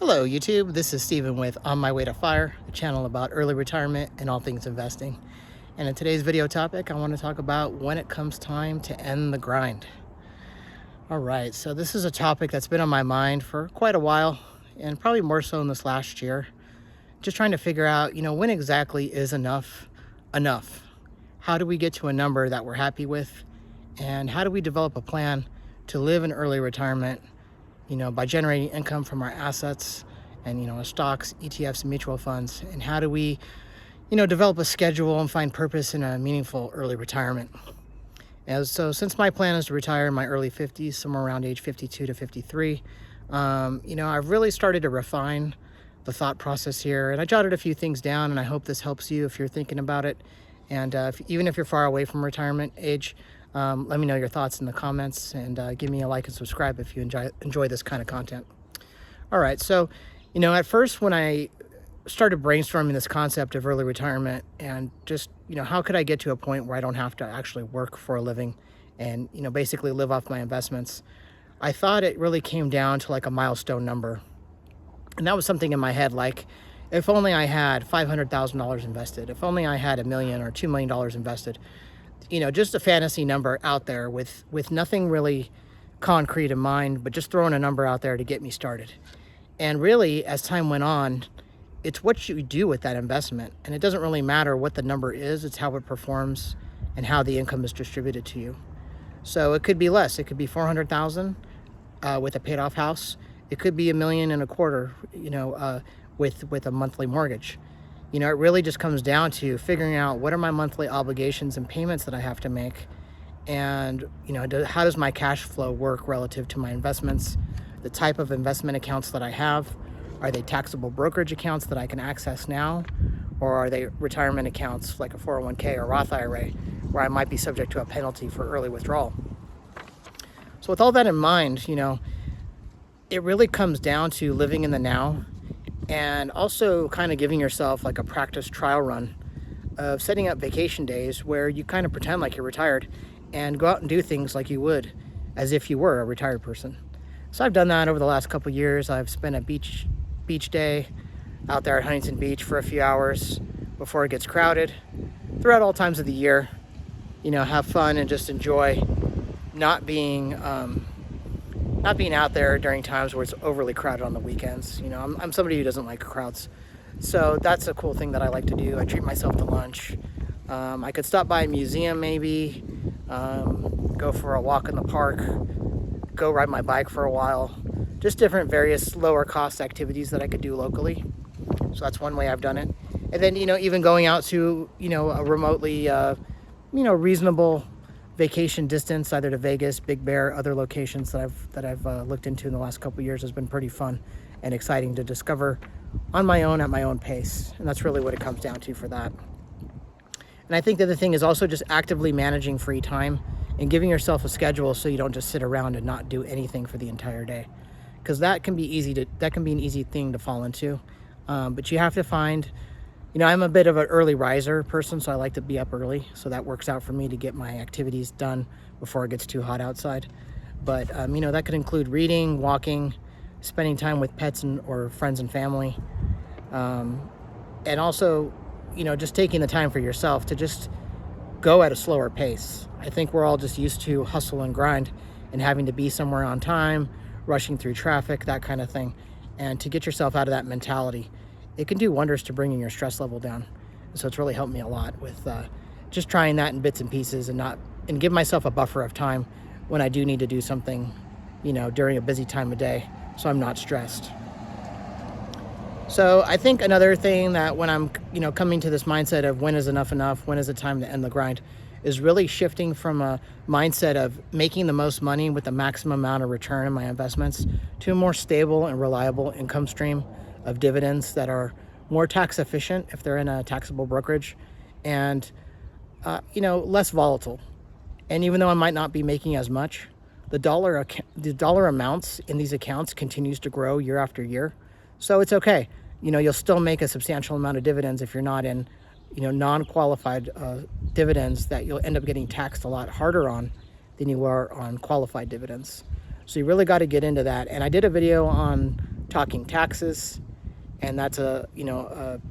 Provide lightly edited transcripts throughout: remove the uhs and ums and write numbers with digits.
Hello YouTube, this is Steven with On My Way to FIRE, a channel about early retirement and all things investing. And in today's video topic, I want to talk about when it comes time to end the grind. All right, so this is a topic that's been on my mind for quite a while, and probably more so in this last year. Just trying to figure out, when exactly is enough enough? How do we get to a number that we're happy with? And how do we develop a plan to live in early retirement by generating income from our assets and, our stocks, ETFs, and mutual funds? And how do we, develop a schedule and find purpose in a meaningful early retirement? And so since my plan is to retire in my early 50s, somewhere around age 52 to 53, I've really started to refine the thought process here. And I jotted a few things down, and I hope this helps you if you're thinking about it. And even if you're far away from retirement age, let me know your thoughts in the comments, and give me a like and subscribe if you enjoy this kind of content. All right, so, at first when I started brainstorming this concept of early retirement and just, how could I get to a point where I don't have to actually work for a living and, basically live off my investments, I thought it really came down to like a milestone number. And that was something in my head, like, if only I had $500,000 invested, if only I had $1 million or $2 million invested, just a fantasy number out there with nothing really concrete in mind, but just throwing a number out there to get me started. And really, as time went on, it's what you do with that investment. And it doesn't really matter what the number is, it's how it performs and how the income is distributed to you. So it could be less. It could be $400,000 with a paid off house. It could be $1.25 million, with a monthly mortgage. It really just comes down to figuring out what are my monthly obligations and payments that I have to make, and how does my cash flow work relative to my investments, the type of investment accounts that I have. Are they taxable brokerage accounts that I can access now, or are they retirement accounts like a 401k or Roth IRA where I might be subject to a penalty for early withdrawal? So with all that in mind, it really comes down to living in the now, and also kind of giving yourself like a practice trial run of setting up vacation days where you kind of pretend like you're retired and go out and do things like you would as if you were a retired person. So I've done that over the last couple of years. I've spent a beach day out there at Huntington Beach for a few hours before it gets crowded throughout all times of the year. Have fun and just enjoy not being out there during times where it's overly crowded on the weekends. I'm somebody who doesn't like crowds. So that's a cool thing that I like to do. I treat myself to lunch. I could stop by a museum maybe, go for a walk in the park, go ride my bike for a while. Just different various lower cost activities that I could do locally. So that's one way I've done it. And then, even going out to, a remotely, reasonable vacation distance, either to Vegas, Big Bear, other locations that I've looked into in the last couple of years, has been pretty fun and exciting to discover on my own at my own pace. And that's really what it comes down to for that. And I think the other thing is also just actively managing free time and giving yourself a schedule so you don't just sit around and not do anything for the entire day, because that can be an easy thing to fall into. But you have to find, I'm a bit of an early riser person, so I like to be up early. So that works out for me to get my activities done before it gets too hot outside. But, that could include reading, walking, spending time with pets or friends and family. And also, just taking the time for yourself to just go at a slower pace. I think we're all just used to hustle and grind and having to be somewhere on time, rushing through traffic, that kind of thing. And to get yourself out of that mentality, it can do wonders to bringing your stress level down. So it's really helped me a lot with just trying that in bits and pieces, and give myself a buffer of time when I do need to do something, during a busy time of day, so I'm not stressed. So I think another thing that when I'm, coming to this mindset of when is enough, when is it time to end the grind, is really shifting from a mindset of making the most money with the maximum amount of return in my investments to a more stable and reliable income stream of dividends that are more tax efficient if they're in a taxable brokerage, and less volatile. And even though I might not be making as much, the dollar amounts in these accounts continues to grow year after year. So it's okay. You'll still make a substantial amount of dividends if you're not in non-qualified dividends that you'll end up getting taxed a lot harder on than you are on qualified dividends. So you really got to get into that. And I did a video on talking taxes, and that's an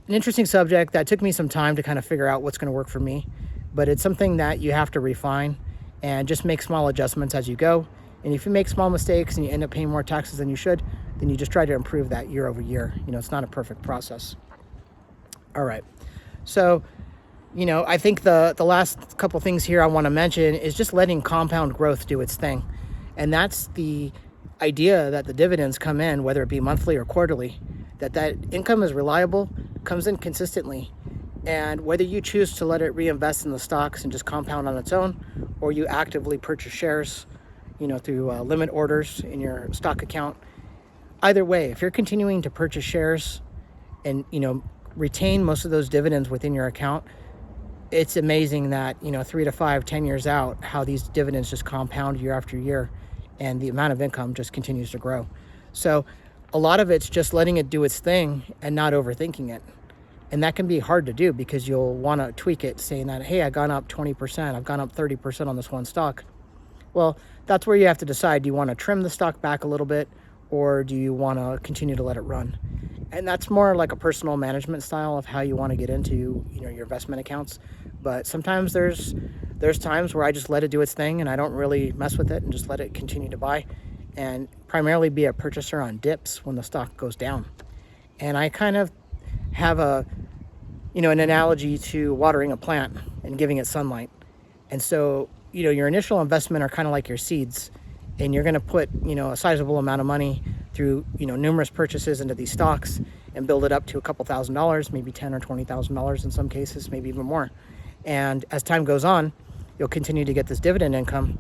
interesting subject that took me some time to kind of figure out what's going to work for me. But it's something that you have to refine and just make small adjustments as you go. And if you make small mistakes and you end up paying more taxes than you should, then you just try to improve that year over year. It's not a perfect process. All right. So, I think the last couple things here I want to mention is just letting compound growth do its thing. And that's the idea that the dividends come in, whether it be monthly or quarterly, that income is reliable, comes in consistently. And whether you choose to let it reinvest in the stocks and just compound on its own, or you actively purchase shares, through limit orders in your stock account, either way, if you're continuing to purchase shares and, retain most of those dividends within your account, it's amazing that, 3 to 5, 10 years out, how these dividends just compound year after year and the amount of income just continues to grow. So a lot of it's just letting it do its thing and not overthinking it. And that can be hard to do because you'll want to tweak it, saying that, hey, I've gone up 20%, I've gone up 30% on this one stock. Well, that's where you have to decide, do you want to trim the stock back a little bit, or do you want to continue to let it run? And that's more like a personal management style of how you want to get into, your investment accounts. But sometimes there's times where I just let it do its thing and I don't really mess with it and just let it continue to buy, and primarily be a purchaser on dips when the stock goes down. And I kind of have an analogy to watering a plant and giving it sunlight. And so, your initial investment are kind of like your seeds, and you're going to put, a sizable amount of money through, numerous purchases into these stocks and build it up to a couple $1,000s, maybe $10,000 or $20,000 in some cases, maybe even more. And as time goes on, you'll continue to get this dividend income,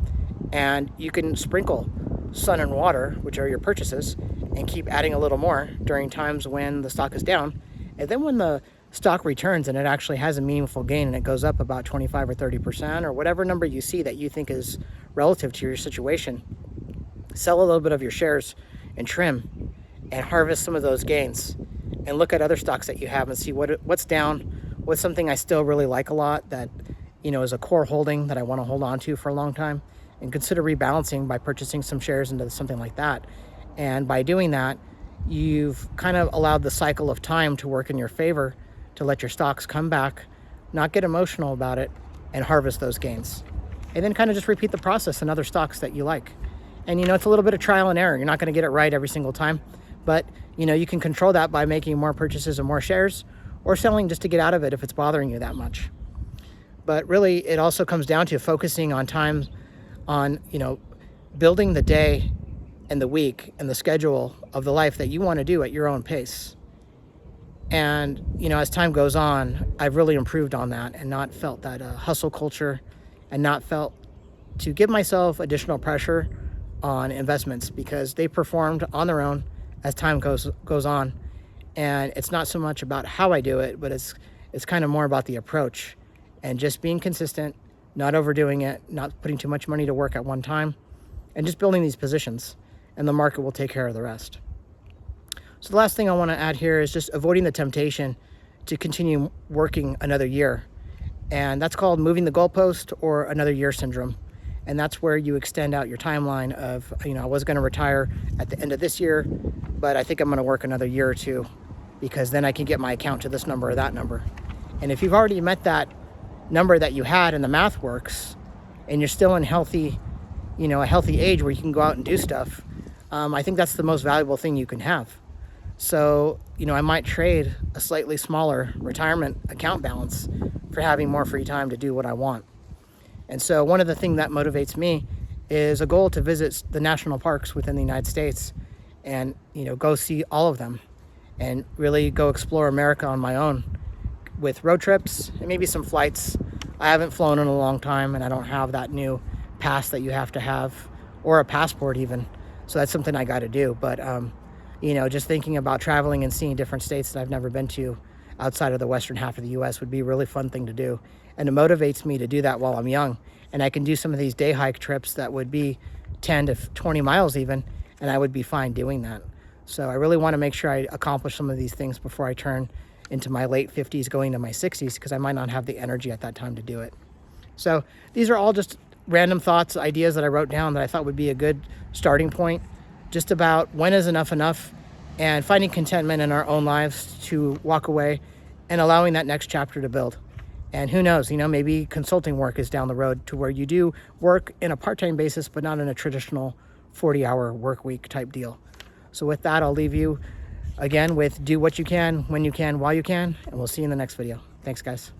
and you can sprinkle sun and water, which are your purchases, and keep adding a little more during times when the stock is down. And then when the stock returns and it actually has a meaningful gain and it goes up about 25 or 30% or whatever number you see that you think is relative to your situation, sell a little bit of your shares and trim and harvest some of those gains, and look at other stocks that you have and see what's down, what's something I still really like a lot that is a core holding that I want to hold on to for a long time, and consider rebalancing by purchasing some shares into something like that. And by doing that, you've kind of allowed the cycle of time to work in your favor to let your stocks come back, not get emotional about it, and harvest those gains. And then kind of just repeat the process in other stocks that you like. And it's a little bit of trial and error. You're not going to get it right every single time, but you can control that by making more purchases and more shares, or selling just to get out of it if it's bothering you that much. But really, it also comes down to focusing on time on, building the day and the week and the schedule of the life that you want to do at your own pace. And, as time goes on, I've really improved on that and not felt that hustle culture, and not felt to give myself additional pressure on investments, because they performed on their own as time goes on. And it's not so much about how I do it, but it's kind of more about the approach and just being consistent, not overdoing it, not putting too much money to work at one time, and just building these positions, and the market will take care of the rest. So the last thing I want to add here is just avoiding the temptation to continue working another year. And that's called moving the goalpost, or another year syndrome. And that's where you extend out your timeline of, I was going to retire at the end of this year, but I think I'm going to work another year or two, because then I can get my account to this number or that number. And if you've already met that number that you had and the math works, and you're still in a healthy age where you can go out and do stuff, I think that's the most valuable thing you can have. So, I might trade a slightly smaller retirement account balance for having more free time to do what I want. And so one of the things that motivates me is a goal to visit the national parks within the United States and, go see all of them and really go explore America on my own with road trips and maybe some flights. I haven't flown in a long time, and I don't have that new pass that you have to have, or a passport even. So that's something I got to do. But, just thinking about traveling and seeing different states that I've never been to outside of the western half of the U.S. would be a really fun thing to do. And it motivates me to do that while I'm young. And I can do some of these day hike trips that would be 10 to 20 miles even, and I would be fine doing that. So I really want to make sure I accomplish some of these things before I turn into my late 50s going to my 60s, because I might not have the energy at that time to do it. So these are all just random thoughts, ideas that I wrote down that I thought would be a good starting point just about when is enough, and finding contentment in our own lives to walk away and allowing that next chapter to build. And who knows, maybe consulting work is down the road to where you do work in a part-time basis, but not in a traditional 40-hour work week type deal. So with that, I'll leave you again with do what you can, when you can, while you can, and we'll see you in the next video. Thanks, guys.